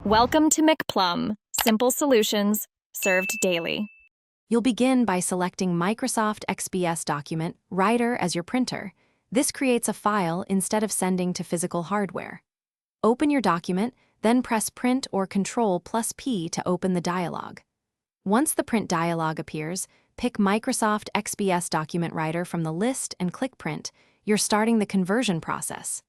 Welcome to McPlum, simple solutions served daily. You'll begin by selecting Microsoft XPS Document Writer as your printer. This creates a file instead of sending to physical hardware. Open your document, then press Print or Ctrl+P to open the dialog. Once the print dialog appears, pick Microsoft XPS Document Writer from the list and click Print. You're starting the conversion process.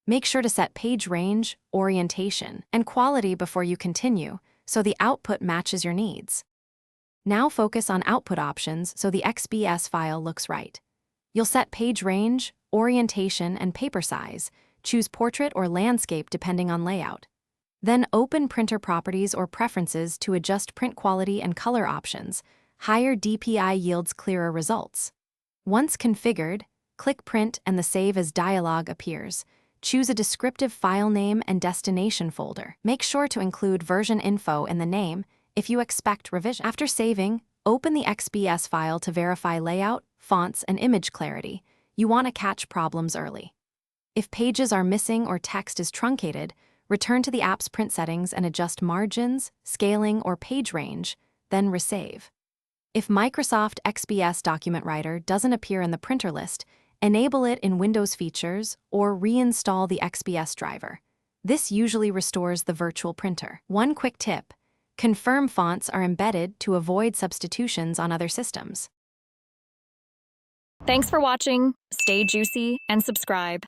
Make sure to set page range, orientation, and quality before you continue, so the output matches your needs. Now focus on output options so the XPS file looks right. You'll set page range, orientation, and paper size. Choose portrait or landscape depending on layout. Then open printer properties or preferences to adjust print quality and color options. Higher DPI yields clearer results. Once configured, click Print and the Save as dialog appears. Choose a descriptive file name and destination folder. Make sure to include version info in the name if you expect revision. After saving, open the XPS file to verify layout, fonts, and image clarity. You want to catch problems early. If pages are missing or text is truncated, return to the app's print settings and adjust margins, scaling, or page range, then resave. If Microsoft XPS Document Writer doesn't appear in the printer list, enable it in Windows Features or reinstall the XPS driver. This usually restores the virtual printer. One quick tip: confirm fonts are embedded to avoid substitutions on other systems. Thanks for watching. Stay juicy and subscribe.